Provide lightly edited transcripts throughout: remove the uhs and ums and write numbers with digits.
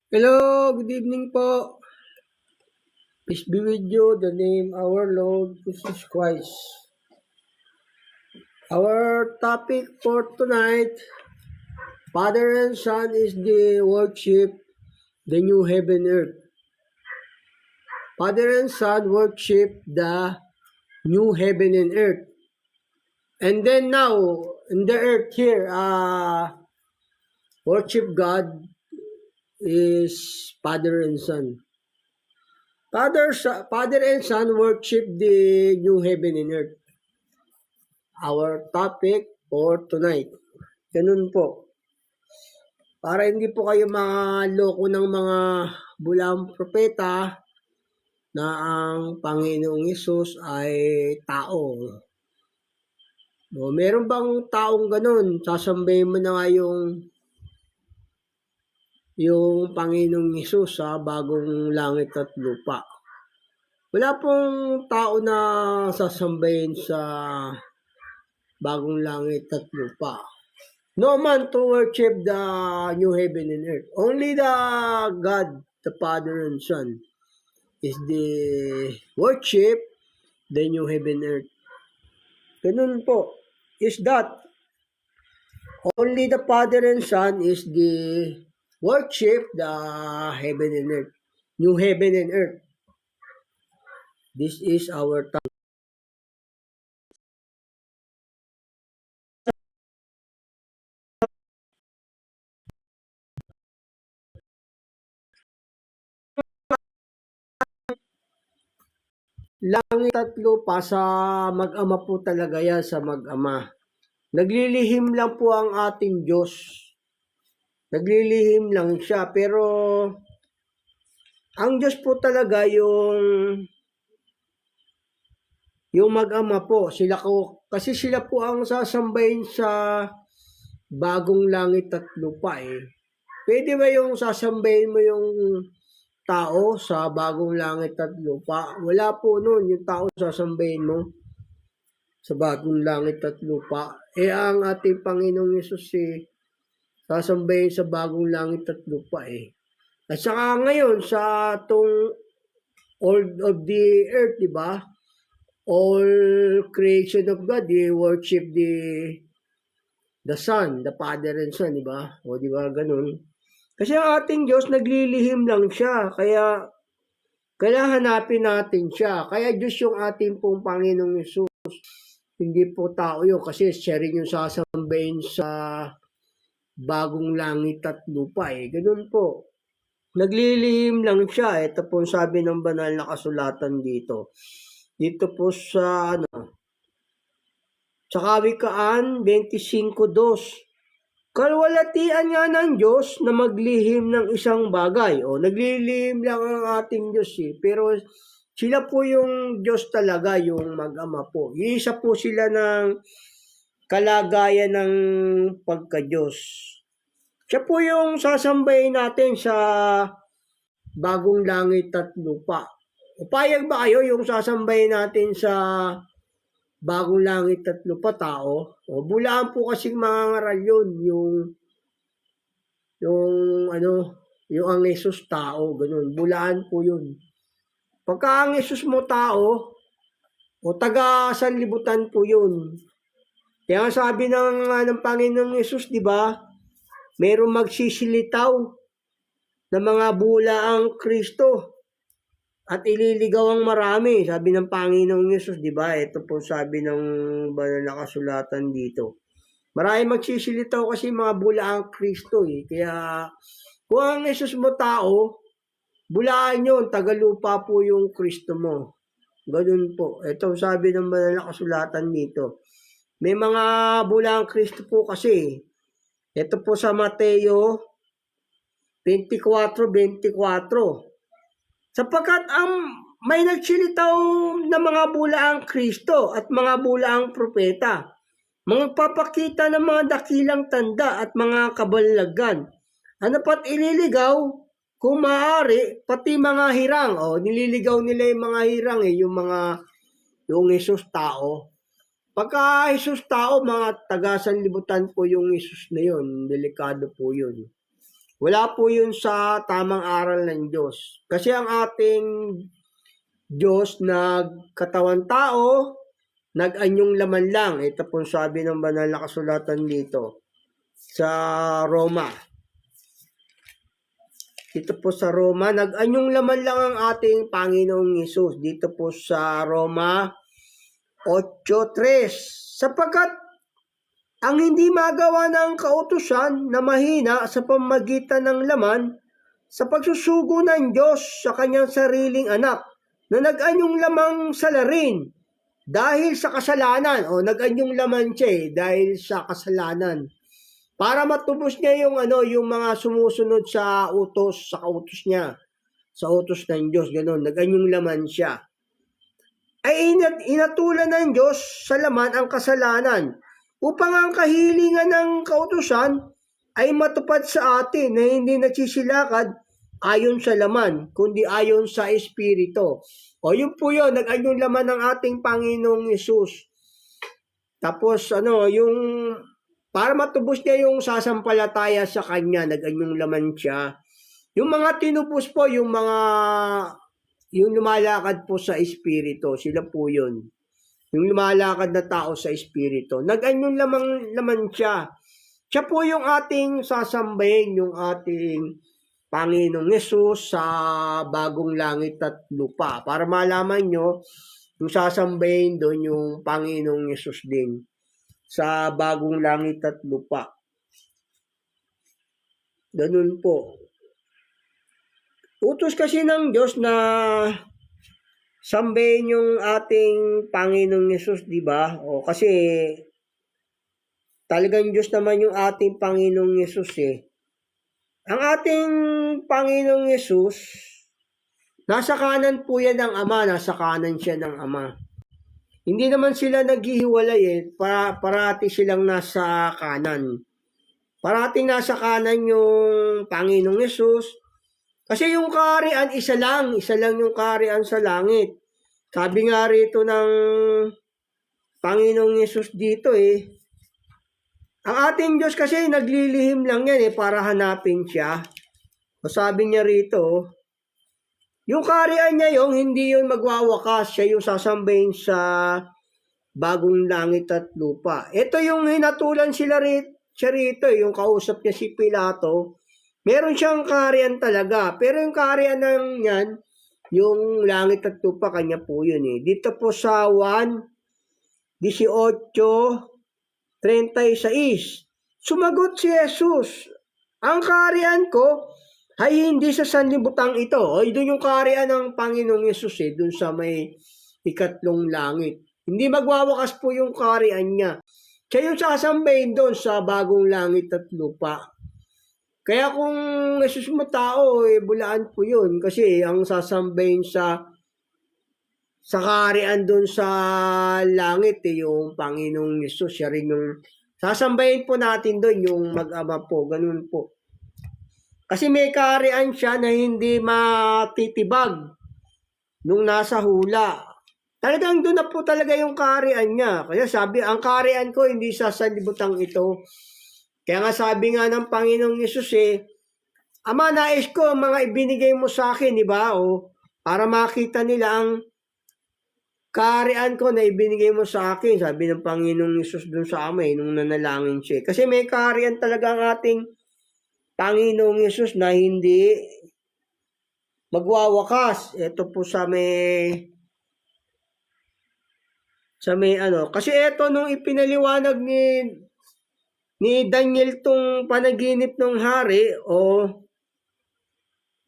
Hello, good evening po. Peace be with you, the name our Lord Jesus Christ. Our topic for tonight, Father and Son is the worship, the new heaven and earth. Father and Son worship the new heaven and earth. And then now, in the earth here, worship God is Father and Son. Father and Son worship the new heaven and earth. Our topic for tonight. Ganun po. Para hindi po kayo maloko ng mga bulang propeta na ang Panginoong Yesus ay tao. Meron bang taong ganun? Sasambahin mo na nga yung Panginoong Yesus sa bagong langit at lupa. Wala pong tao na sasambahin sa bagong langit at lupa. No man to worship the new heaven and earth. Only the God, the Father and Son, is the worship the new heaven and earth. Ganun po. Is that only the Father and Son is the worship the heaven and earth. New heaven and earth. This is our time. Langit at lupa sa mag-ama po talaga yan, sa mag-ama. Naglilihim lang po ang ating Diyos. Naglilihim lang siya. Pero ang Diyos po talaga yung mag-ama po. Kasi sila po ang sasambahin sa bagong langit at lupa eh. Pwede ba yung sasambahin mo yung tao sa bagong langit at lupa? Wala po nun. Yung tao sasambahin mo sa bagong langit at lupa. Ang ating Panginoong Yesus sasambahin sa bagong langit at lupa eh. At saka ngayon sa tong all of the earth, di ba? All creation of God, they worship the Son, the Father and Son, di ba? O di ba ganun? Kasi ang ating Diyos naglilihim lang siya, kaya hanapin natin siya. Kaya Diyos yung ating pong Panginoong Yesus. Hindi po tao yun kasi siya rin yung sasambahin sa bagong langit at lupa eh. Ganun po. Naglilihim lang siya. Ito po sabi ng banal na kasulatan dito. Dito po sa sa Kawikaan 25:2. Kalwalatian nga ng Diyos na maglihim ng isang bagay. O, naglilihim lang ang ating Diyos eh. Pero sila po yung Diyos talaga, yung mag-ama po. Isa po sila ng kalagayan ng pagka-Diyos. Siya po yung sasambahin natin sa bagong langit at lupa. Upayag ba kayo yung sasambahin natin sa bagong langit at lupa tao? O bulaan po kasing mga ngaral yun, yung ang Yesus tao, ganun. Bulaan po yun. Pagka ang Yesus mo tao, o taga sanlibutan po yun. Kaya sabi ng Panginoong Yesus, di ba? Merong magsisilitaw na mga bulaang Kristo at ililigaw ang marami. Sabi ng Panginoong Yesus, di ba? Ito po sabi ng banal na kasulatan dito. Marami magsisilitaw kasi mga bulaang Kristo eh. Kaya kung ang Yesus mo tao, bulaan yun, tagalupa po yung Kristo mo. Ganun po. Ito sabi ng banal na kasulatan dito. May mga bulaang Kristo po kasi. Ito po sa Mateo 24:24. Sapagkat may nagsilitaw na mga bulaang Kristo at mga bulaang propeta, magpapakita ng mga dakilang tanda at mga kabalaggan. Ano pat ililigaw, kung maaari, pati mga hirang. O, nililigaw nila yung mga hirang yung Yesus tao. Pagka Yesus tao, mga taga-sanlibutan po yung Yesus na yun. Delikado po yun. Wala po yun sa tamang aral ng Diyos. Kasi ang ating Diyos nagkatawan tao, nag-anyong laman lang. Ito po sabi ng banal na kasulatan dito sa Roma. Dito po sa Roma, nag-anyong laman lang ang ating Panginoong Hesus. Dito po sa Roma 8:3. Sapagkat ang hindi magawa ng kautusan na mahina sa pamagitan ng laman sa pagsusugo ng Diyos sa kanyang sariling anak na nag-anyong lamang salarin dahil sa kasalanan. O nag-anyong laman siya dahil sa kasalanan. Para matubos niya yung yung mga sumusunod sa kautos niya. Sa utos ng Diyos, ganoon, nag-anyong laman siya. Ay inatulan ng Diyos sa laman ang kasalanan upang ang kahilingan ng kautusan ay matupad sa atin na hindi nagsisilakad ayon sa laman, kundi ayon sa Espiritu. O yun po yun, nag-anyong laman ng ating Panginoong Hesus. Tapos yung para matubos niya yung sasampalataya sa Kanya, nag-anyong laman siya. Yung mga tinubos po, yung lumalakad po sa Espiritu, sila po yun. Yung lumalakad na tao sa Espiritu. Nag-anyong laman siya. Siya po yung ating sasambahin, yung ating Panginoong Hesus sa bagong langit at lupa. Para malaman nyo, yung sasambahin doon yung Panginoong Hesus din sa bagong langit at lupa. Ganun po. Utos kasi ng Diyos na sambahin yung ating Panginoong Hesus, di ba? O kasi talagang Diyos naman yung ating Panginoong Hesus eh. Ang ating Panginoong Hesus, nasa kanan po yan ng Ama, nasa kanan siya ng Ama. Hindi naman sila naghihiwalay eh, parati silang nasa kanan. Parating nasa kanan yung Panginoong Hesus. Kasi yung kaharian, isa lang yung kaharian sa langit. Sabi nga rito ng Panginoong Hesus dito eh, ang ating Diyos kasi naglilihim lang yan eh, para hanapin siya. O sabi niya rito, yung kaharian niya yung hindi yun magwawakas, siya yung sasambahin sa bagong langit at lupa. Ito yung hinatulan siya rito yung kausap niya si Pilato. Meron siyang kaharian talaga. Pero yung kaharian ng yan, yung langit at lupa, kanya po yun eh. Dito po sa 1:18:36. Sumagot si Jesus, ang kaharian ko ay hindi sa sanlibutan ito. O, doon yung kaharian ng Panginoong Yesus eh, doon sa may ikatlong langit. Hindi magwawakas po yung kaharian niya. Siya yung sasambahin doon sa bagong langit at lupa. Kaya kung Jesus mo tao, bulaan po yun. Kasi ang sasambahin sa kaharian doon sa langit, yung Panginoong Jesus, siya rin yung sasambahin po natin doon, yung mag-ama po, ganun po. Kasi may kaharian siya na hindi matitibag nung nasa hula. Talagang doon na po talaga yung kaharian niya. Kaya sabi, ang kaharian ko hindi sa sanlibutan ito. Kaya nga sabi nga ng Panginoong Yesus Ama, nais ko mga ibinigay mo sa akin, di ba? O, para makita nila ang kaharian ko na ibinigay mo sa akin. Sabi ng Panginoong Yesus dun sa Ama nung nanalangin siya. Kasi may kaharian talaga ang ating Panginoong Yesus na hindi magwawakas. Ito po sa may kasi ito nung ipinaliwanag ni Daniel tong panaginip ng hari,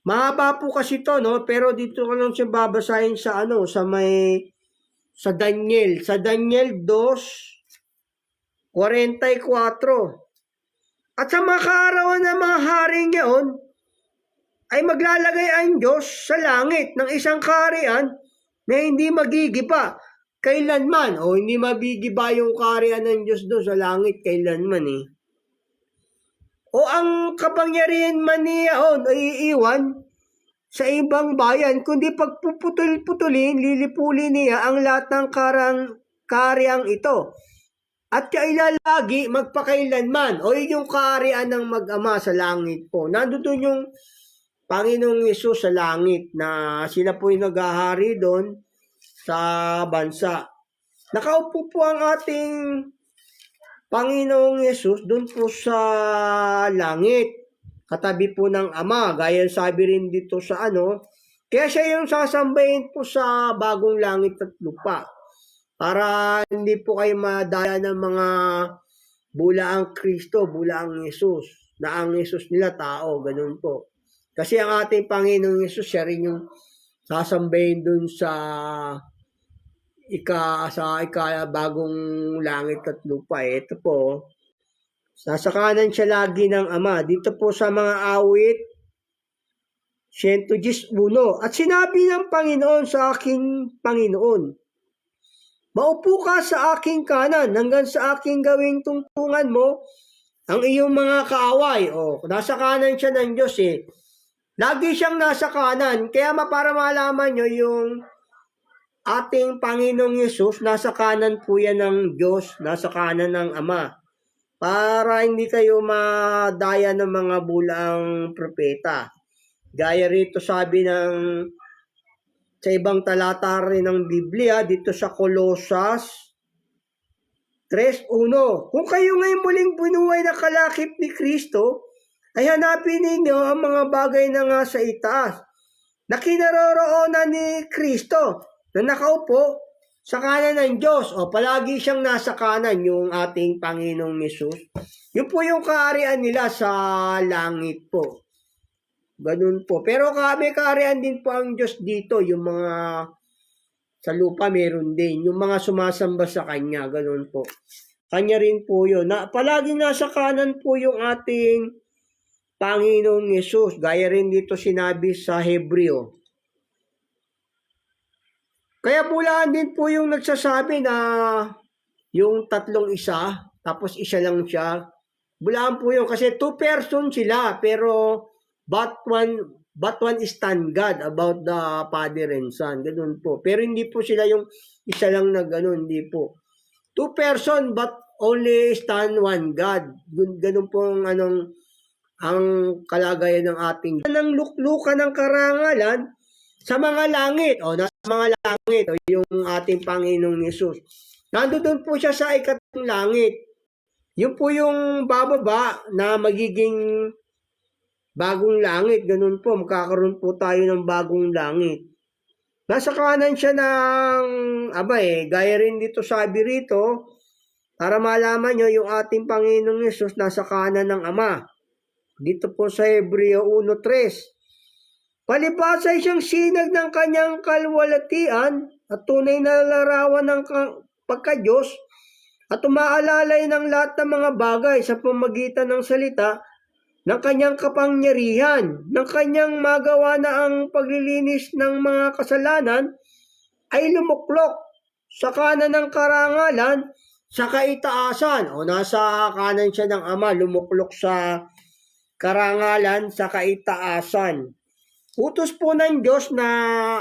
mahaba po kasi to, no? Pero dito ko lang siya babasahin sa sa Daniel 2:44. At sa mga kaarawan ng mga haring yaon, ay maglalagay ang Diyos sa langit ng isang kaharian na hindi magigiba kailanman. Hindi mabigiba yung kaharian ng Diyos doon sa langit kailanman eh. Ang kapangyarihan man niya ay iiwan sa ibang bayan, kundi pagpuputol-putulin, lilipulin niya ang lahat ng kahariang ito. at kailalagi magpakailanman. O yun yung kaharian ng mag-ama sa langit po. Nandun yung Panginoong Yesus sa langit na sila po yung naghahari doon sa bansa. Nakaupo po ang ating Panginoong Yesus doon po sa langit. Katabi po ng Ama. Gaya sabi rin dito sa kaya siya yung sasambahin po sa bagong langit at lupa. Para hindi po kayo madaya ng mga bulaang Kristo, bulaang Yesus. Na ang Yesus nila tao, ganun po. Kasi ang ating Panginoong Yesus, siya rin yung sasambahin dun sa bagong langit at lupa. Ito po, nasa kanan siya lagi ng Ama. Dito po sa mga awit, 111. At sinabi ng Panginoon sa aking Panginoon, maupo ka sa aking kanan hanggang sa aking gawing tungtungan mo ang iyong mga kaaway. Nasa kanan siya ng Diyos eh. Lagi siyang nasa kanan. Kaya para malaman nyo yung ating Panginoong Yesus, nasa kanan po yan ng Diyos, nasa kanan ng Ama. Para hindi kayo madaya ng mga bulaang propeta. Gaya rito sabi sa ibang talata rin ng Biblia, dito sa Colosas 3:1. Kung kayo ngayon muling binuhay na kalakip ni Kristo, ay hanapin ninyo ang mga bagay na nga sa itaas, na kinaroroonan ni Kristo, na nakaupo sa kanan ng Diyos. Palagi siyang nasa kanan, yung ating Panginoong Yesus. Yun po yung kaharian nila sa langit po. Ganun po. Pero may kaharian din po ang Diyos dito. Yung mga sa lupa meron din. Yung mga sumasamba sa Kanya. Ganun po. Kanya rin po yun. Palaging nasa kanan po yung ating Panginoong Yesus. Gaya rin dito sinabi sa Hebreo. Kaya bulaan din po yung nagsasabi na yung tatlong isa, tapos isa lang siya. Bulaan po yun kasi two person sila, pero but one is stand God about the Father and Son. Ganun po. Pero hindi po sila yung isa lang na ganun, hindi po. Two person but only stand one God. Ganun po ang kalagayan ng ating ng luklukan ng karangalan sa mga langit. Nasa mga langit. Yung ating Panginoong Yesus. Nandoon po siya sa ikatlong langit. Yun po yung bababa na magiging bagong langit. Ganun po. Magkakaroon po tayo ng bagong langit. Nasa kanan siya ng Ama Gaya rin dito sabi rito, para malaman nyo yung ating Panginoong Yesus nasa kanan ng Ama. Dito po sa Hebreo 1:3. Palibhas ay siyang sinag ng kanyang kalwalatian at tunay na larawan ng pagka-Diyos at umaalalay ng lahat ng mga bagay sa pamagitan ng salita ng kanyang kapangyarihan, ng kanyang magawa na ang paglilinis ng mga kasalanan ay lumuklok sa kanan ng karangalan sa kaitaasan. Nasa kanan siya ng Ama, lumuklok sa karangalan sa kaitaasan. Utos po ng Diyos na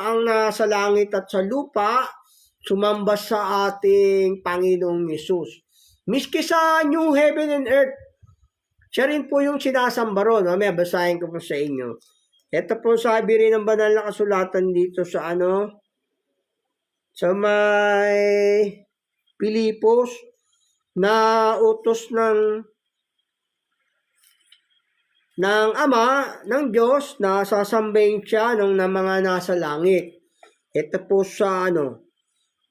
ang nasa langit at sa lupa sumamba sa ating Panginoong Yesus. Miski sa new heaven and earth, siya rin po yung sinasamba ron. Mamaya basahin ko po sa inyo. Ito po sabi rin ng banal na kasulatan dito sa sa may Pilipos na utos ng Ama, ng Diyos na sasambahin siya ng mga nasa langit. Ito po sa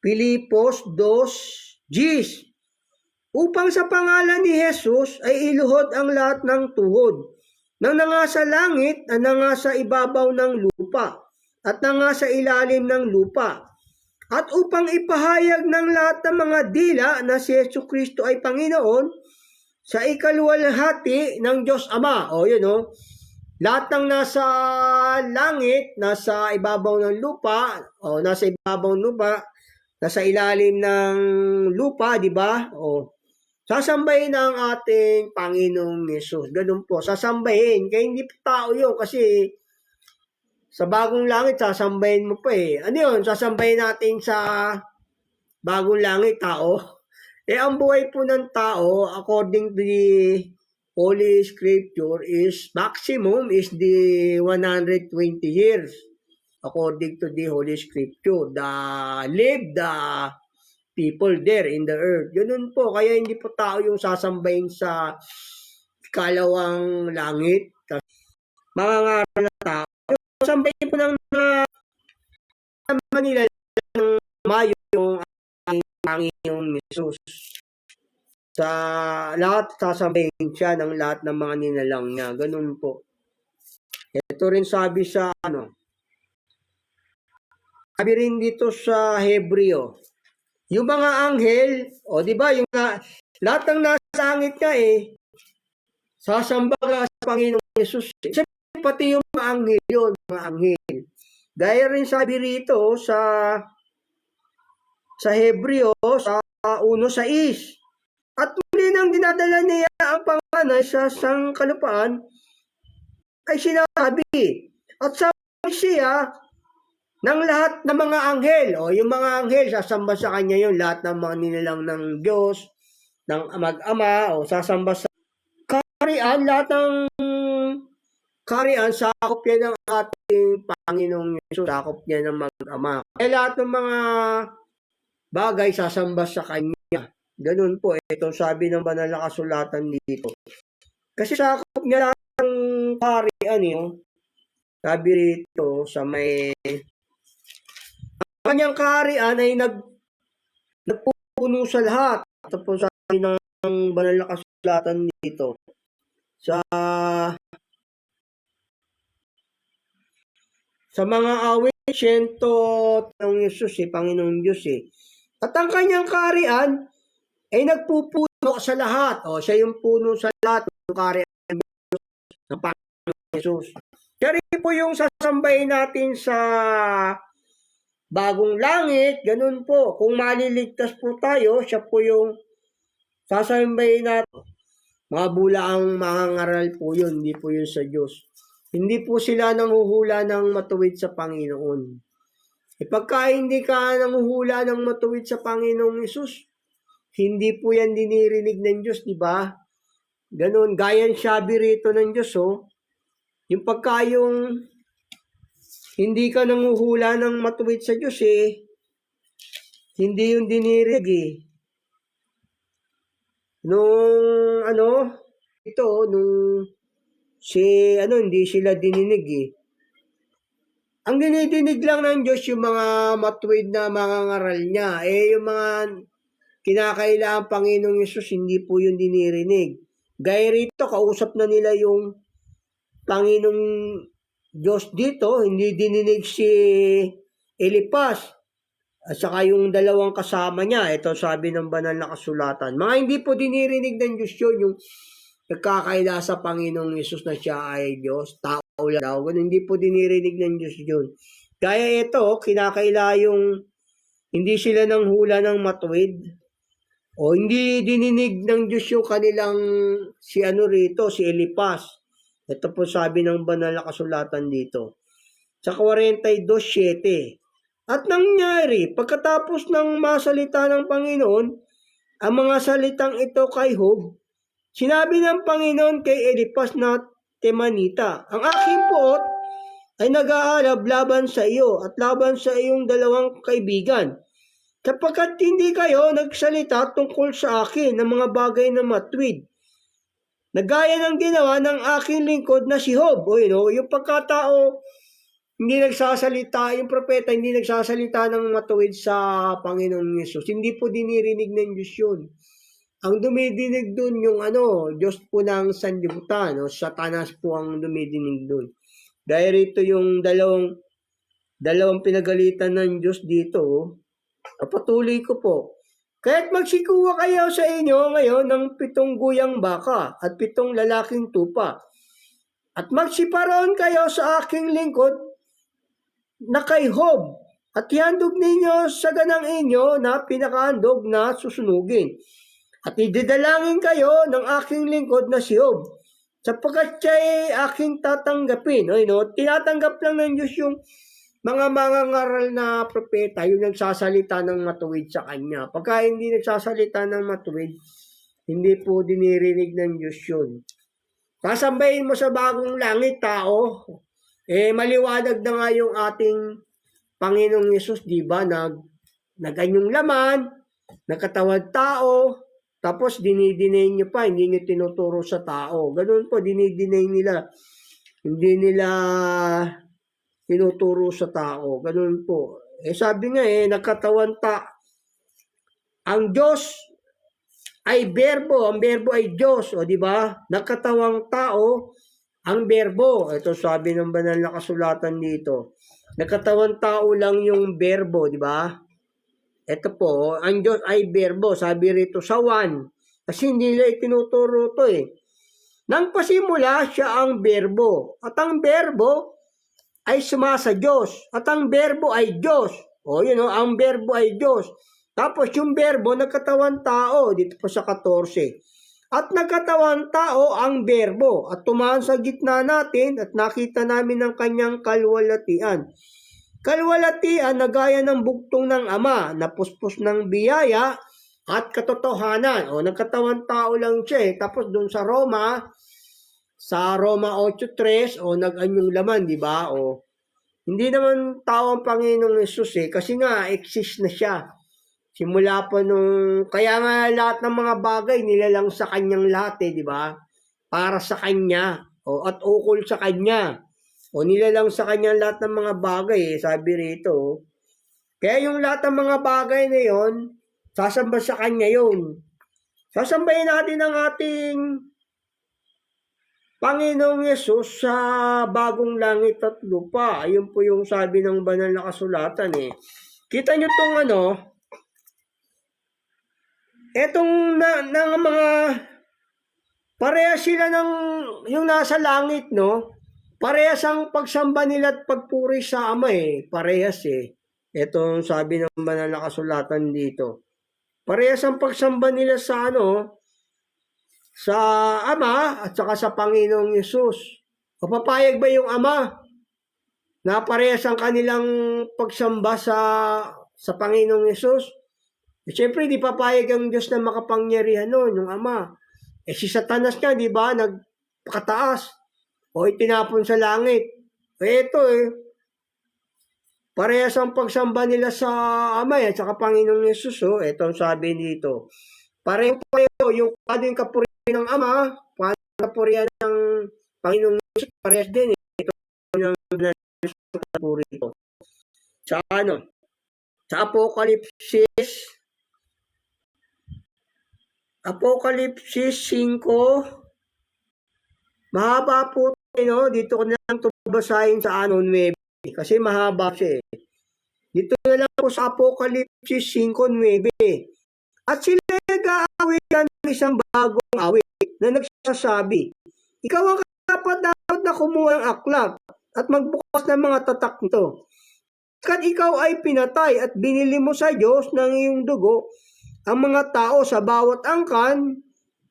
Pilipos 2:10. Upang sa pangalan ni Jesus ay iluhod ang lahat ng tuhod ng nangasa langit at nangasa ibabaw ng lupa at nangasa ilalim ng lupa. At upang ipahayag ng lahat ng mga dila na si Jesucristo ay Panginoon sa ikaluwalhati ng Diyos Ama. Lahat ng nasa langit, nasa ibabaw ng lupa, nasa ibabaw ng lupa, nasa ilalim ng lupa, di ba? Sasambahin ang ating Panginoong Yesus. Ganun po, sasambahin. Kaya hindi tao yun kasi sa bagong langit, sasambahin mo pa Ano yun? Sasambahin natin sa bagong langit, tao? Ang buhay po ng tao, according to the Holy Scripture, is maximum is the 120 years. According to the Holy Scripture, the people there in the earth. Ganun po, kaya hindi po tao yung sasambahin sa ikalawang langit. Mangangaral na tao. Yung sasambahin po ng Manila ng Mayo yung Panginoong Jesus. Sa lahat sasambahin siya ng lahat ng mga nilalang niya. Ganun po. Ito rin sabi sa sabi rin dito sa Hebreo, yung mga anghel, di ba, yung lahat ng nasa langit nga sasamba ka sa Panginoong Jesus. Pati yung mga anghel yun, mga anghel. Gaya rin sabi rito sa Hebreo, sa 1:6. At muli nang dinadala niya ang panganay sa sangkalupaan, ay sinabi, at sabi siya, ng lahat ng mga anghel, yung mga anghel, sasamba sa kanya yun, lahat ng mga nilalang ng Diyos, ng mag-ama, sasamba sa karian, lahat ng karian, sakop yan ng ating Panginoong Yesus, sakop niya ng mag-ama. Kaya lahat ng mga bagay, sasamba sa kanya. Ganun po, itong sabi ng banal na kasulatan dito. Kasi sakop niya lahat ng karian, sabi rito sa may kanyang kaharian ay nagpupuno sa lahat. Ito po sabi ng banal na kasulatan dito. Sa mga awit, 100 ng Jesus, Panginoong Diyos. At ang kanyang kaharian ay nagpupuno sa lahat. Siya yung puno sa lahat ng kaharian ng Panginoong Jesus. Siya rin po yung sasambahin natin sa bagong langit, ganun po. Kung maliligtas po tayo, siya po yung sasambahin natin. Mga bulaang mangangaral po yun, hindi po yun sa Diyos. Hindi po sila nanghuhula ng matuwid sa Panginoon. Pagka hindi ka nanghuhula ng matuwid sa Panginoong Yesus, hindi po yan dinirinig ng Diyos, di ba? Ganun, gaya sabi rito ng Diyos, yung pagka yung hindi ka nanguhula ng matuwid sa Diyos hindi yung dinirig Nung hindi sila dininig Ang dinidinig lang ng Diyos yung mga matuwid na mga ngaral niya. Yung mga kinakailangan Panginoong Yesus, hindi po yung dinirinig. Gaya rito, kausap na nila yung Panginoong Diyos dito, hindi dininig si Elipas at saka yung dalawang kasama niya. Ito sabi ng banal na kasulatan. Mga hindi po dinirinig ng Diyos yun, yung nagkakaila sa Panginoong Yesus na siya ay Diyos, tao lang daw. Hindi po dinirinig ng Diyos yun. Kaya ito, kinakaila yung hindi sila nang hula ng matuwid o hindi dininig ng Diyos yung kanilang si Elipas. Ito po sabi ng banal na kasulatan dito. Sa 42:7. At nangyari, pagkatapos ng masalita ng Panginoon, ang mga salitang ito kay Job, sinabi ng Panginoon kay Elipas na Temanita, ang aking puot ay nag-aalab laban sa iyo at laban sa iyong dalawang kaibigan, sapagkat hindi kayo nagsalita tungkol sa akin ng mga bagay na matuwid, na gaya ng ginawa ng aking lingkod na si Job. Yung pagkatao, hindi nagsasalita, yung propeta, hindi nagsasalita ng matuwid sa Panginoong Yesus. Hindi po dinirinig ng Diyos yun. Ang dumidinig dun yung Diyos po ng sanlibutan, Satanas po ang dumidinig dun. Dahil rito yung dalawang pinagalitan ng Diyos dito, patuloy ko po. Kaya't magsikuha kayo sa inyo ngayon ng 7 guyang baka at 7 lalaking tupa. At magsiparoon kayo sa aking lingkod na kay Job at ihandog ninyo sa ganang inyo na pinakahandog na susunugin. At ididalangin kayo ng aking lingkod na si Job, sapagkat siya'y aking tatanggapin. Tinatanggap lang ng Diyos yung mga mangangaral na propeta, yung nagsasalita ng matuwid sa kanya. Pagka hindi nagsasalita ng matuwid, hindi po dinirinig ng Diyos yun. Sasambahin mo sa bagong langit, tao. Maliwanag na nga yung ating Panginoong Yesus, di ba? Naganyong laman, nagkatawad tao, tapos dinidinay niyo pa, hindi niyo tinuturo sa tao. Ganun po, dinidinay nila. Hindi nila tinuturo sa tao. Ganun po. Sabi nga nagkatawan ang Diyos ay berbo, ang berbo ay Diyos, o di ba? Nagkatawang tao ang berbo. Ito sabi ng banal na kasulatan dito. Nagkatawang tao lang yung berbo, di ba? Ito po, ang Diyos ay berbo, sabi rito sa 1. Kasi hindi nila itinuturo to Nang pasimula siya ang berbo. At ang berbo ay sumasa Diyos. At ang berbo ay Diyos. Ang berbo ay Diyos. Tapos yung berbo, nagkatawan tao. Dito po sa 14. At nagkatawan tao ang berbo. At tumahan sa gitna natin at nakita namin ang kanyang kalwalatian. Kalwalatian na gaya ng bugtong ng Ama, na puspos ng biyaya at katotohanan. Nagkatawan tao lang siya Tapos doon sa Roma 8:3, nag-anyong laman, di ba? Hindi naman tao ang Panginoong Yesus kasi nga, exist na siya. Simula pa kaya nga lahat ng mga bagay, nilalang sa kanyang lahat di ba? Para sa kanya, at ukol sa kanya. Nilalang sa kanya lahat ng mga bagay sabi rito. Kaya yung lahat ng mga bagay na yon, sasamba sa kanya yun. Sasambahin natin ang ating Panginoong Yesus sa bagong langit at lupa. Ayun po yung sabi ng banal na kasulatan Kita nyo tong etong ng mga parehas sila yung nasa langit, no? Parehas ang pagsamba nila at pagpuri sa Ama Parehas Etong sabi ng banal na kasulatan dito. Parehas ang pagsamba nila sa sa Ama at saka sa Panginoong Yesus. Papayag ba yung Ama na parehas ang kanilang pagsamba sa Panginoong Yesus? Siyempre, di papayag ang Diyos na makapangyarihan yung Ama. Si Satanas nga, di ba, nagpakataas itinapon sa langit. Ito parehas ang pagsamba nila sa Ama at saka Panginoong Yesus. Ito ang sabi dito. Pareho yung kapurihan ng Ama, kapurihan ng Panginoong Yesus, parehas din Ito yung kapuri ito. Sa Sa Apokalipsis 5, mahaba po dito ko na lang ito basahin sa 9, kasi mahaba siya Dito na lang po sa Apokalipsis 5:9. At sila nag-aawit ng isang bagong awit na nagsasabi, ikaw ang dapat na kumuha ng aklat at magbukas ng mga tatak nito. At ikaw ay pinatay at binili mo sa Diyos ng iyong dugo ang mga tao sa bawat angkan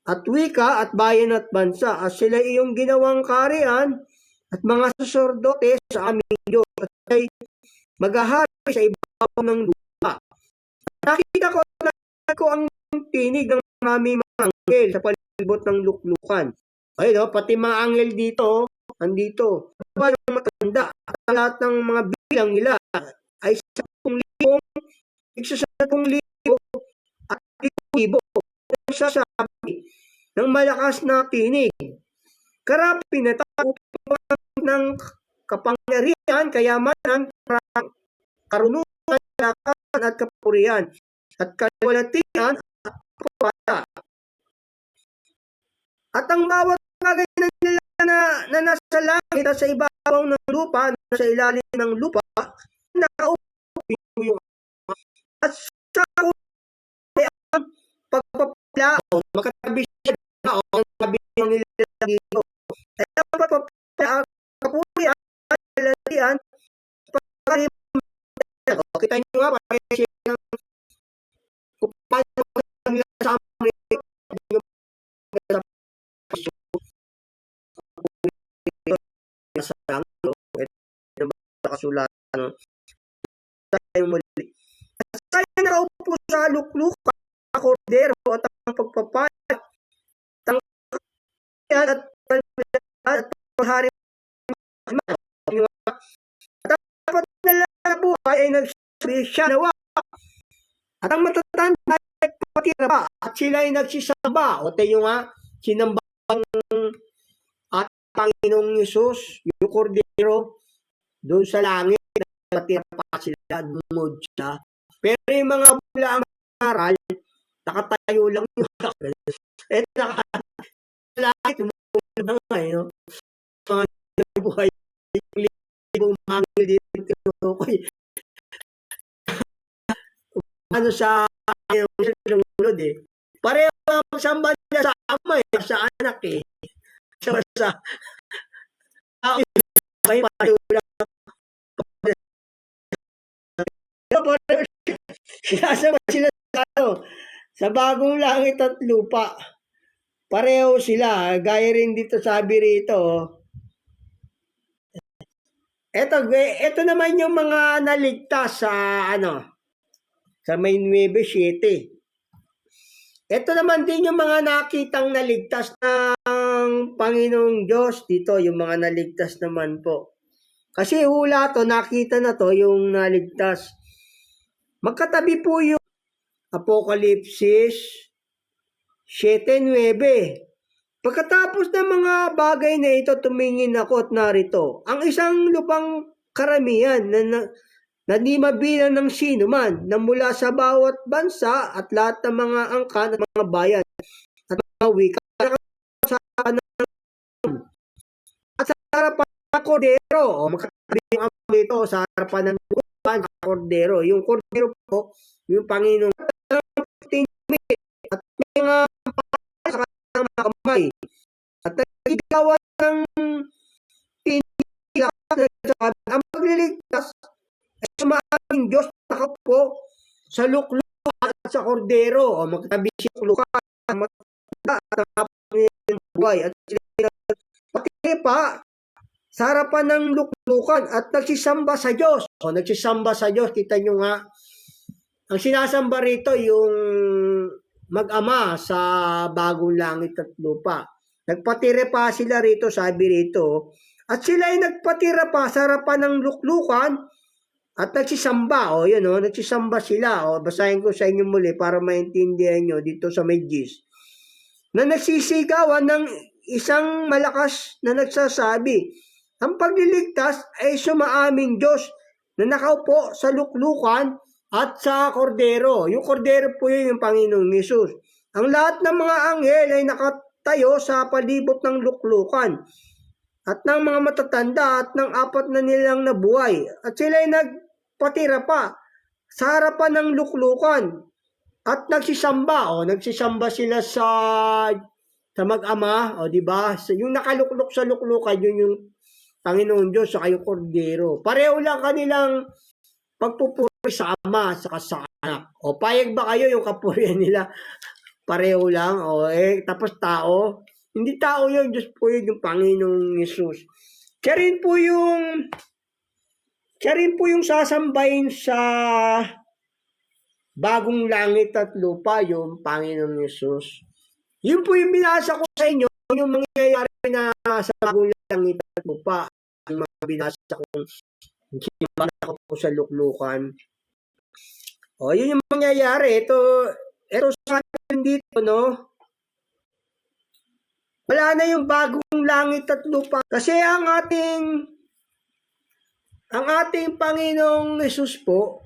at wika at bayan at bansa at sila iyong ginawang karian at mga saserdote sa aming Diyos at ay maghahari sa ibabaw ng lupa. Nakita ko ang tinig ng aming mga anghel sa palibot ng luklukan. Pati mga anghel dito, andito. Ng matanda at lahat ng mga bilang nila ay 10,000, 10,000 at 1,000. Nagsasabi ng malakas na tinig. Karapi na tao ng kapangyarihan, kayamanan, karunungan, lakas at kapurihan at kalwalatian at kapala. At ang bawat bagay na nila na nasa langit at sa ibabaw ng lupa, nasa ilalim ng lupa, nakaupo yung at sa ang pagpapalaon, makatabi siya ang kabilang nila dito. At ang pagpapalaon, kapurihan, kalwalatian, kita nyo nga, parang siya ng paano nila sa amin sa kasulat no? Tayo muli. Tayo nakaupo sa luklukan, kordero at ang pagpapalat, at paghari at ang dapat na buhay ay nagsabi siya nawa. At ang matatanda ay patira pa at sila ay nagsisamba. O tayo nga, sinamba at Panginoong Yesus, yung kordero, doon sa langit, patira pa sila, dumod siya. Pero yung mga mula ang aral, nakatayo lang yung eh, nakatayo lang ngayon, mga buhay, libong mangil dito, tinutukoy. Ano sa yung sinunod eh. Pareho ang magsamba niya sa ama eh, sa anak eh. Sa may pareho lang. Sinasama sila sa bagong langit at lupa. Pareho sila. Gaya rin dito sabi rito. Ito naman yung mga naligtas sa sa may 9:7. Ito naman din yung mga nakitang naligtas ng Panginoong Diyos. Dito, yung mga naligtas naman po. Kasi hula to, nakita na to, yung naligtas. Magkatabi po yung Apokalipsis 7:9. Pagkatapos ng mga bagay na ito, tumingin ako at narito. Ang isang lupang karamihan na di mabilang ng sino man na mula sa bawat bansa at lahat ng mga angkan at mga bayan at mga wika at sa harapan ng kordero. Makatabi yung amo ito sa harapan ng kordero. Yung kordero po, yung Panginoon at mga sa kanyang mga kamay at nagigawa ng tinigas ang magliligtas ay sumaaking Diyos nakaupo sa luklukan at sa kordero. O magtabi siya luklukan at ang buhay at sila pati pa sa harapan ng luklukan at nagsisamba sa Diyos. O nagsisamba sa Diyos, kita nyo nga, ang sinasamba rito yung mag-ama sa bagong langit at lupa. Nagpatira pa sila rito, sabi rito, at sila ay nagpatira pa sa harapan ng luklukan at nagsisamba. O yun o, nagsisamba sila. O basahin ko sa inyo muli para maintindihan nyo dito sa Medjis. Na nagsisigawan ng isang malakas na nagsasabi, ang pagliligtas ay sumaaming Diyos na nakaupo sa luklukan at sa kordero. Yung kordero po yun yung Panginoong Yesus. Ang lahat ng mga anghel ay nakatayo sa palibot ng luklukan at ng mga matatanda at ng 4 na nilang nabuhay. At sila ay nagpatira pa sa harapan ng luklukan at nagsisamba. O nagsisamba sila sa mag-ama. O diba? Yung nakalukluk sa luklukan, yun yung Panginoon Diyos sa kayong kordero. Pareho lang kanilang pagpupuri sa ama at sa anak. O payag ba kayo yung kapurihan nila? Pareho lang. O tapos tao. Hindi tao yun. Diyos po yun yung Panginoong Yesus. Siya rin po yung sasambahin sa bagong langit at lupa, yung Panginoong Yesus. Yun po yung binasa ko sa inyo, yung mangyayari na sa bagong langit at lupa. Yung mga binasa kong sinimana ko po sa luklukan. O, yun yung mangyayari. Ito sa atin dito, no? Wala na yung bagong langit at lupa. Kasi ang ating Panginoong Yesus po,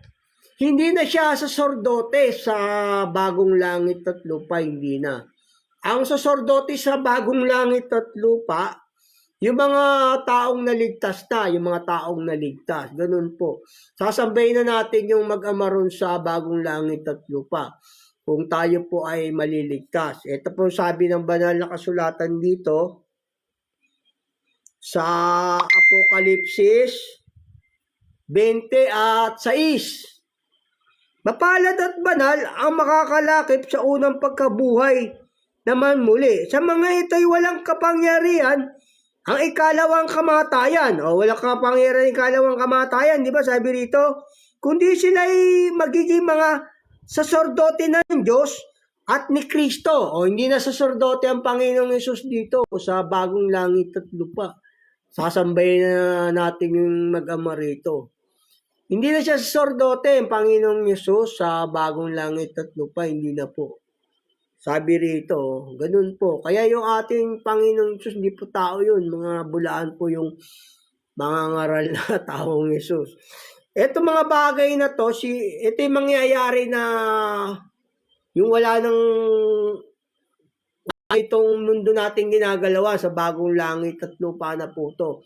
hindi na siya sasordote sa bagong langit at lupa, hindi na. Ang sasordote sa bagong langit at lupa, yung mga taong naligtas na, yung mga taong naligtas, ganun po. Sasambahin na natin yung mag-ama ron sa bagong langit at lupa kung tayo po ay maliligtas. Ito po sabi ng banal na kasulatan dito sa Apokalipsis 20:6. Mapalad at banal ang makakalakip sa unang pagkabuhay naman muli. Sa mga ito'y walang kapangyarihan ang ikalawang kamatayan, o wala kapangyarihan ng ikalawang kamatayan, di ba sabi rito, kundi sila'y magiging mga saserdote ng Diyos at ni Kristo. O hindi na saserdote ang Panginoong Yesus dito sa bagong langit at lupa. Sasambayin na natin yung mag-ama rito. Hindi na siya saserdote ang Panginoong Yesus sa bagong langit at lupa, hindi na po. Sabi rito, ganun po. Kaya yung ating Panginoong Yesus, hindi po tao yun. Mga bulaan po yung mga ngaral na taong Yesus. Ito mga bagay na to, ito yung mangyayari na yung wala nang itong mundo natin ginagalawa sa bagong langit at lupa na po to.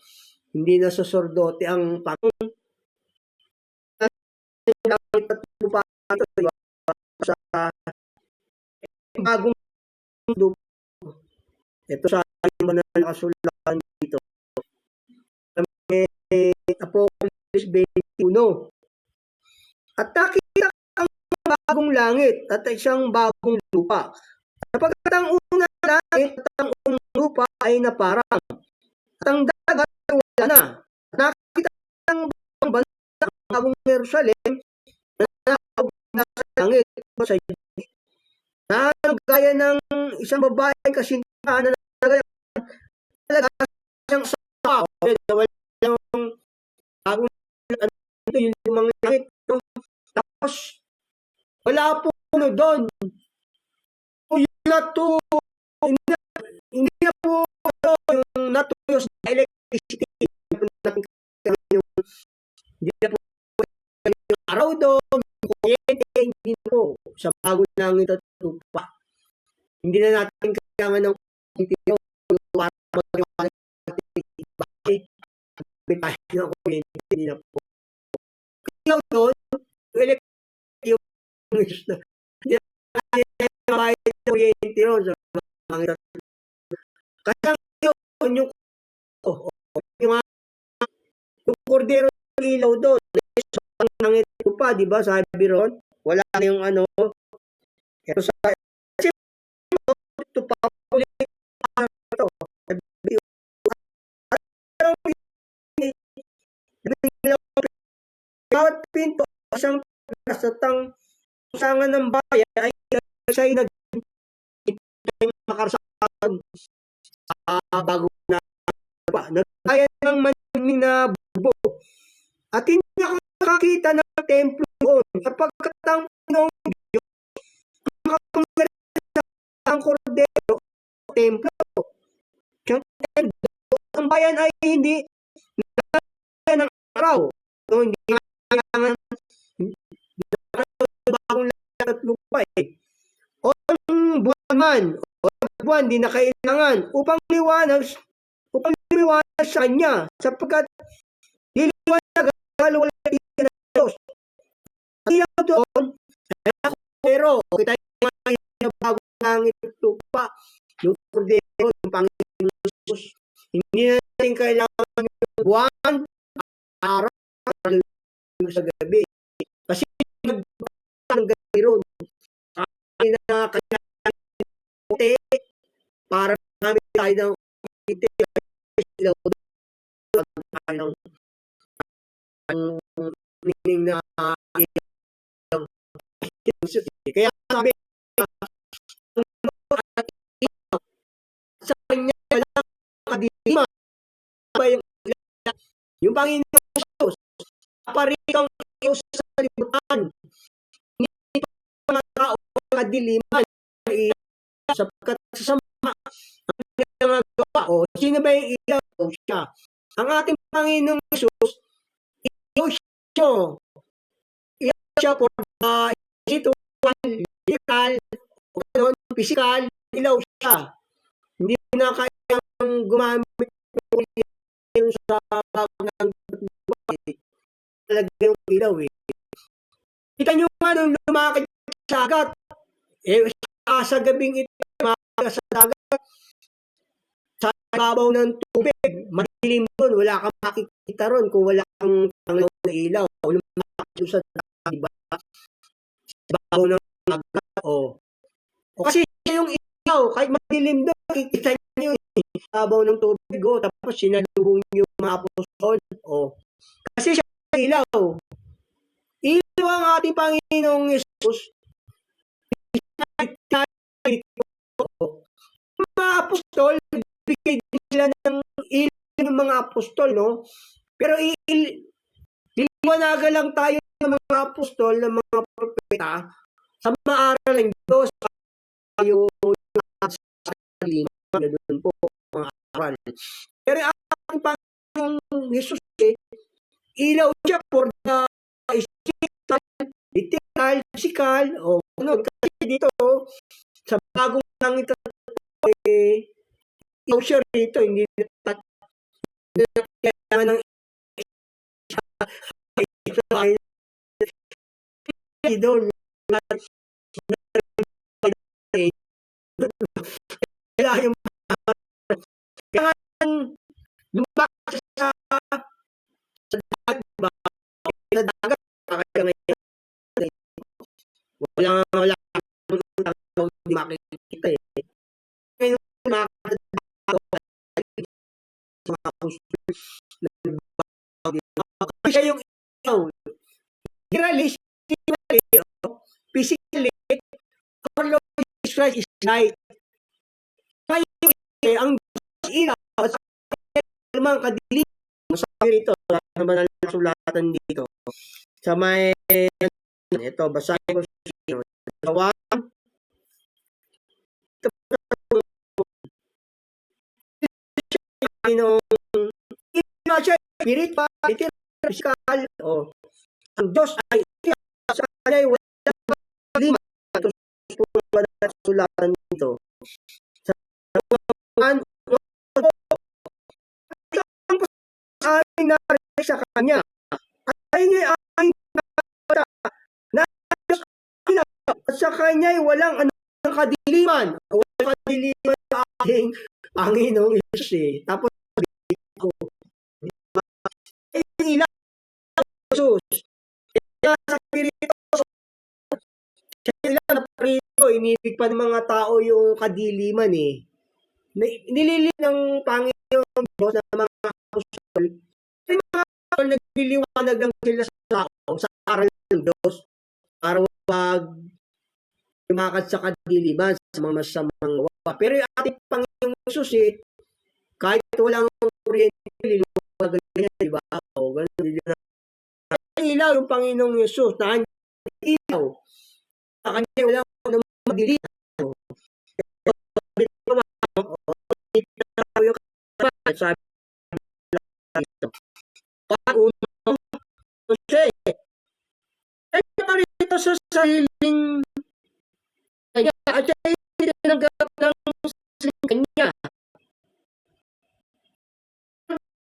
Hindi na saserdote ang Panginoon langit at lupa ito, diba? Sa bagong mundo. Ito sa mga nakasulatan dito. Apocalypse 21. At nakita ang bagong langit at isang bagong lupa. Sapagkat ang unang langit at ang unang lupa ay naparang. At ang dagat ay wala na. At nakita ang bagong bansa, ang bagong Jerusalem, na nasa langit sa Diyos. Na gaya ng isang babaeng kasintahan na talaga siyang sawa. Walang bagong ito yung limang langit. Tapos, wala po doon. Yung nato, hindi na po yung natuyos na electricity. Hindi na po yung araw doon, kuryente, hindi na po. Sa bagong langit at lupa. Hindi na natin kailangan ng kuryente para mag-iwanan natin bakit tayo ng kuryente, hindi na po. Kaya doon, yung electricity yung hindi na natin mabayad ng kuryente yun sa bagong langit. Kaya yung yung kordero ng ilaw doon, sa langit lupa, di ba? Sabi ron, wala na yung ano. Ito sa kasi ito pa ulit ito. Bawat pinto isang nasatang usangan ng bayan ay siya'y nagmakarsakan bago na nagkaya ng maning na bubo. At hindi ako nakakita ng templo doon sapagkat ang Panginoong Diyos ang kordero templo. Ang bayan ay hindi nagkaya ng araw. So, hindi kailangan bagong langit at lupa eh. O ang buwan man, o buwan, di na kailangan upang liwanag sa kanya sapagkat liliwanag ang luwalhati ng Diyos. Ang ilaw doon ay ako pero kita yung bagong langit at lupa yung kordero ng Panginoon Jesus. Hindi natin kailangan yung buwan, araw, sa gabi. Kasi ng gabi ron. Kaya na kailangan puti para namin tayo ng puti ilaw doon. Ang meaning na ilaw. Kaya sabi sa kanya walang kadiliman. Yung Panginoon Jesus, aparikang Diyos sa libutan. Hindi pa mga tao kadiliman. Sapagkat sa sama ang kanyang gawa. O, sino ba yung ilaw? Siya. Ang ating Panginoong Jesus, ilaw siya. Ilaw siya for spiritual, physical, physical, ilaw siya. Hindi na kayang gumamit sa bagong buhay. Talaga yung ilaw eh. Kita nyo nga nung lumakad sa dagat, sa gabing ito, lumakad sa dagat, sa babaw ng tubig, madilim doon, wala kang makikita ron kung wala kang panglaw na ilaw. Lumakad sa dagat, diba? Sa babaw ng dagat, o kasi yung ilaw, kahit madilim doon, kikita nyo Sabaw ng tubig, tapos sinalubong yung mga apostol. Kasi siya ilaw. Ilaw ang ating Panginoong Yesus. Mga apostol, bigay din sila ng ilaw ng mga apostol, no? Pero iliwanagan lang tayo ng mga apostol, ng mga propeta, sa maaral ng Diyos, tayo sa lima, ganoon po mga aral. Pero ang Panginoong Yesus, ilaw siya for the literal, physical, ganun. Kasi dito, sa bagong langit at ilaw siya rito, hindi na kailangan ng idol. Kailangan yung kailangan lumakas sa dagat, diba? Sa dagat, kaya ngayon, wala hindi makikita eh. Ngayon, mga apostol, kasi siya yung ilaw. Literally, physically, our Lord Jesus Christ is light. Kaya ang ilaw, at mga kadilim, masabi rito, wala naman ang sulatan dito. Sa may, ito, basahin ko siya. Sa siya, spiritual, physical, ang Diyos ay sa kanya ay walang lima. Ito sa sulatan dito. Sa ang aling narinig sa kanya, ay na at sa kanya ay walang anong kadiliman. Walang kadiliman sa ating Panginoong Yesus eh. Tapos ko, ilang Jesus, sa Espiritu, sila na parito, inibig pa ng mga tao yung kadiliman eh. Nililim ng Panginoon Diyos ng mga apostol, yung mga apostol nagliliwanag lang sila sa tao, sa aral ng Diyos, para wag lumakad sa kadiliman, sa mga masamang gawa. Pero yung ating Panginoong Jesus eh, kahit walang kuryente, liliwanag niya, di ba? Ganun. Ilaw yung Panginoong Yesus, na ilaw. Sa kanya walang madilim. Sabi dito. Pag-uno, kasi, pa rito sa sariling kanya, at siya hindi tinanggap ng kanya.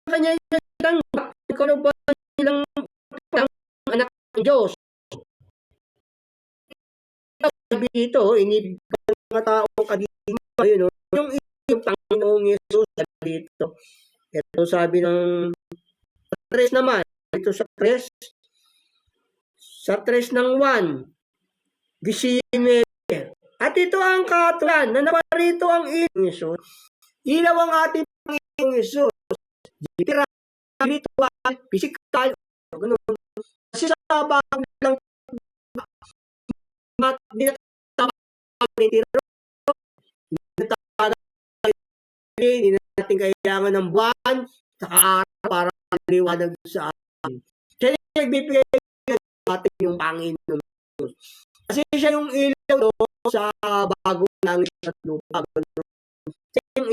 Kanya yung natanggap, ikaw na ba nilang anak ng Diyos? Sabi dito, inibig pa ng mga taong kadiliman, yun, yung Panginoong Yesus dito. Ito sabi ng 3 naman, ito sa 3 ng 1, 19. At ito ang katulan na naparito ang ilaw ng Yesus. Ilaw ang ating Panginoong Yesus. Literal, spiritual, physical, ganun. Kasi sa bagong lang hindi natin kailangan ng buwan sa araw para liwanag sa atin. Siya yung nagbibigay natin yung Panginoon. Kasi siya yung ilaw sa bagong langit at lupa. Siya yung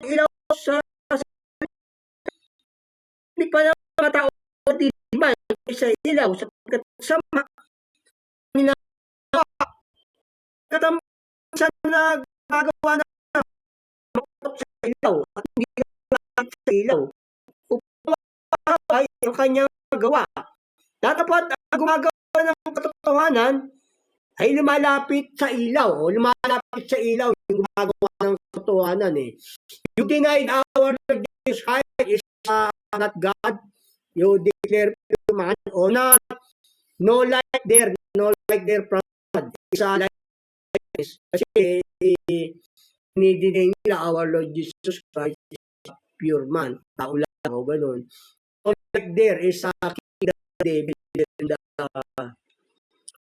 ilaw sa hindi pa na mga tao diman sa ilaw sapagkat sama katamsan na gagawa na sa ilaw at hindi na sa ilaw upang ang kanyang gawa. Dapat ang gumagawa ng katotohanan ay lumalapit sa ilaw o lumalapit sa ilaw yung gumagawa ng katotohanan eh. You denied our Lord Jesus Christ is not God. You declare man o no like there from God. Isa like this. Kasi dinideny nila our Lord Jesus Christ is a pure man. Tao lang o ganun. No like there is a king of David and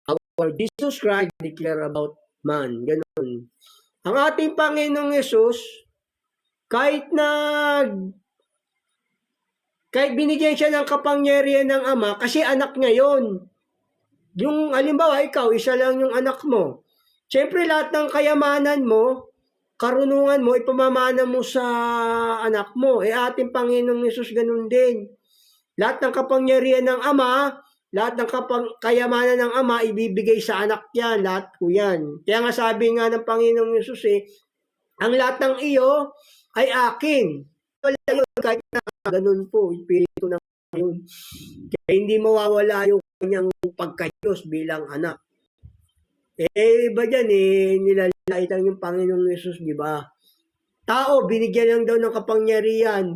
our Jesus Christ declare about man. Ganun. Ang ating Panginoong Yesus, kahit binigyan siya ng kapangyarihan ng Ama, kasi anak niya yun. Yung, halimbawa, ikaw, isa lang yung anak mo. Siyempre, lahat ng kayamanan mo, karunungan mo, ipamamana mo sa anak mo. Ating Panginoong Yesus ganun din. Lahat ng kapangyarihan ng Ama, lahat ng kayamanan ng Ama, ibibigay sa anak yan. Lahat po yan. Kaya nga sabi nga ng Panginoong Yesus ang lahat ng iyo ay akin. Wala yun, kahit na ganun po, Espiritu ng yun. Kaya hindi mawawala yung kanyang pagka-Diyos bilang anak. Iba dyan nilalait lang yung Panginoong Yesus, di ba? Tao, binigyan lang daw ng kapangyarihan.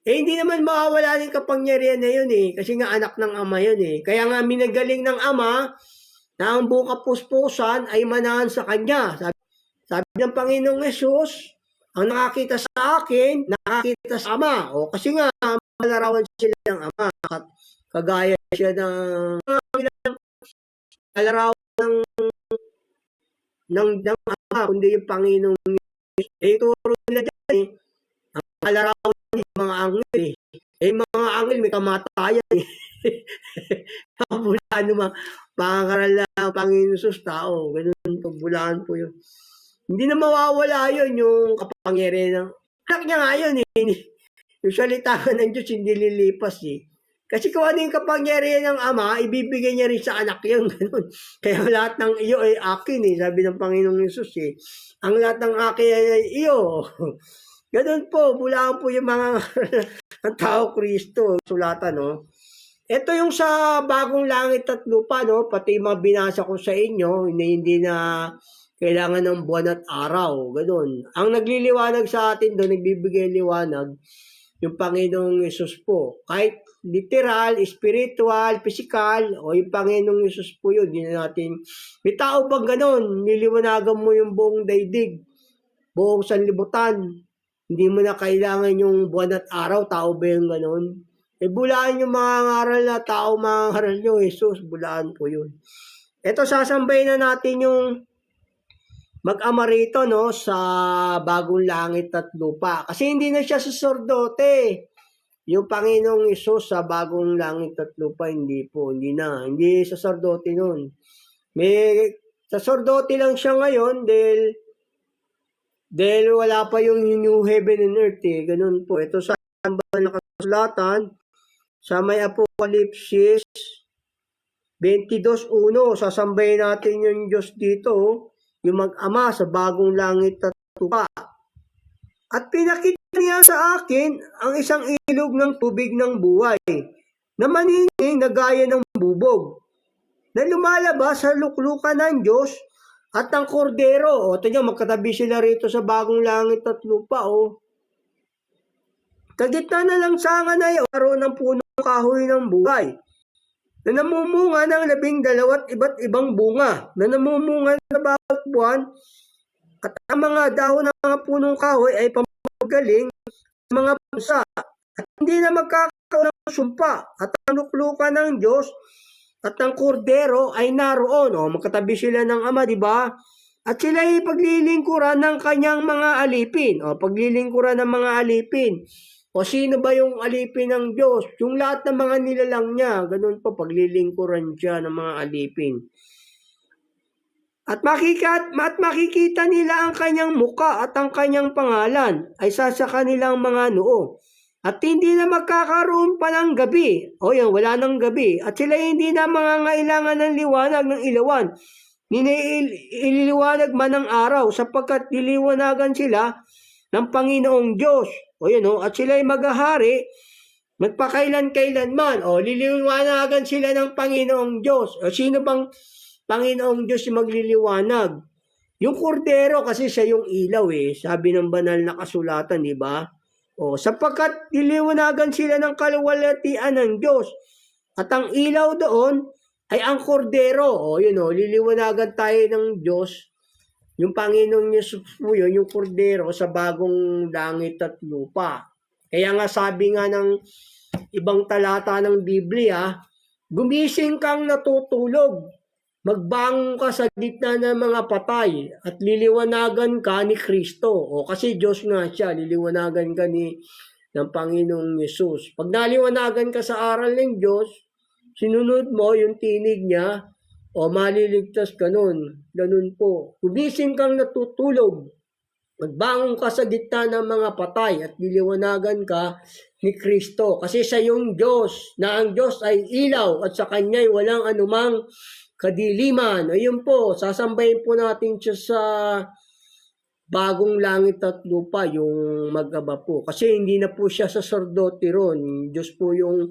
Hindi naman mawawala yung kapangyarihan na yun kasi nga anak ng Ama yun Kaya nga minagaling ng Ama na ang buong kapuspusan ay manahan sa Kanya. Sabi ng Panginoong Yesus, ang nakakita sa akin, nakakita sa Ama. Kasi nga, malarawan sila ng Ama. Kagaya siya ng malarawan ng Ama, kundi yung Panginoong Yesus. Turo nila dyan ang malarawan ng mga angel mga angel may kamatayan Bulaan naman, pangaral na Panginoon Yesus tao. Ganun, pagbulaan po yun. Hindi na mawawala yun, yung kapangyarihan ng anak niya nga yun Yung salita ng Diyos hindi lilipas Kasi kung ano yung kapangyarihan ng Ama, ibibigay niya rin sa anak yun. Ganun. Kaya lahat ng iyo ay akin sabi ng Panginoong Yesus Ang lahat ng akin ay iyo. Ganun po, bulaan po yung mga ng tao Kristo, sulatan Ito yung sa bagong langit at lupa pati mga binasa ko sa inyo, hindi na kailangan ng buwan at araw, ganun. Ang nagliliwanag sa atin doon, nagbibigay liwanag, yung Panginoong Yesus po. Kahit literal, spiritual, physical, yung Panginoong Yesus po yun. Hindi natin, may tao bang ganun, niliwanagan mo yung buong daigdig, buong sanlibutan, hindi mo na kailangan yung buwan at araw, tao ba yung ganun? Bulaan yung mga ngaral na tao, mga ngaral nyo, Jesus, bulaan po yun. Ito, sasambay na natin yung mag-ama rito sa bagong langit at lupa. Kasi hindi na siya saserdote. Yung Panginoong Yesus sa bagong langit at lupa, hindi po. Hindi na. Hindi saserdote nun. May saserdote lang siya ngayon dahil wala pa yung new heaven and earth Ganun po. Ito sa banal na kasulatan sa may Apokalipsis 22:1. Sasambayin natin yung Diyos dito yung mag-ama sa bagong langit at lupa. At pinakita niya sa akin ang isang ilog ng tubig ng buhay na maningning na gaya ng bubog na lumalabas sa luklukan ng Diyos at ang kordero. Ito niya, magkatabi sila rito sa bagong langit at lupa. Kagitna na lang sangan ay araw ng punong kahoy ng buhay na namumunga ng 12 iba't ibang bunga na namumunga sa bawat buwan at ang mga dahon ng mga punong kahoy ay pamagaling sa mga bansa at hindi na magkakaroon ng sumpa at ang luklukan ng Diyos at ang kordero ay naroon. Magkatabi sila ng Ama, di ba? At sila ay paglilingkuran ng kanyang mga alipin. Paglilingkuran ng mga alipin. Sino ba yung alipin ng Diyos? Yung lahat ng mga nilalang niya. Ganun po, paglilingkuran siya ng mga alipin. At makikita nila ang kanyang muka at ang kanyang pangalan ay sa kanilang mga noo. At hindi na magkakaroon pa ng gabi. Wala ng gabi. At sila hindi na mangangailangan ng liwanag ng ilawan. Ililiwanag man ng araw sapagkat liliwanagan sila ng Panginoong Diyos. At sila ay maghahari magpakailan-kailanman. Liliwanagan sila ng Panginoong Diyos. Sino bang Panginoong Diyos yung magliliwanag? Yung kordero kasi siya yung ilaw Sabi ng banal na kasulatan, di ba? Sapagkat liliwanagan sila ng kaluwalhatian ng Diyos. At ang ilaw doon ay ang kordero. O, yun o, liliwanagan tayo ng Diyos. Yung Panginoong Yesus po yun, yung kordero sa bagong langit at lupa. Kaya nga sabi nga ng ibang talata ng Biblia, gumising kang natutulog, magbangon ka sa gitna ng mga patay at liliwanagan ka ni Kristo. O kasi Diyos nga siya, liliwanagan ka ng Panginoong Yesus. Pag naliwanagan ka sa aral ng Diyos, sinunod mo yung tinig niya, o maliligtas ka nun. Ganun po. Gumising kang natutulog, magbangon ka sa gitna ng mga patay at liliwanagan ka ni Kristo. Kasi sa yung Diyos, na ang Diyos ay ilaw at sa Kanya'y walang anumang kadiliman. Ayun po, sasambahin po natin siya sa bagong langit at lupa, yung mag-aba po. Kasi hindi na po siya saserdote ron. Diyos po yung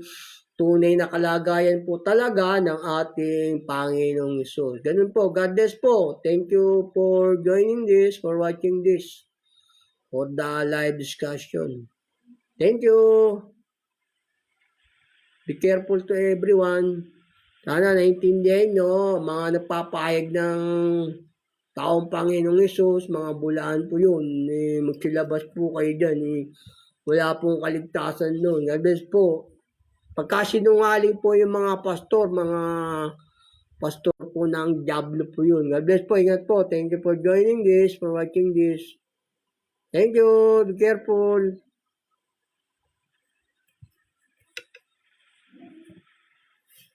tunay na kalagayan po talaga ng ating Panginoong Hesus. Ganun po. God bless po. Thank you for joining this, for watching this, for the live discussion. Thank you. Be careful to everyone. Sana naintindihan nyo, mga nagpapahayag ng taong Panginoong Hesus, mga bulaan po yun. Magsilabas po kayo dyan. Wala pong kaligtasan doon. God bless po. Pagkasinungaling po yung mga pastor po ng diablo po yun. God bless po, ingat po. Thank you for joining this, for watching this. Thank you. Be careful.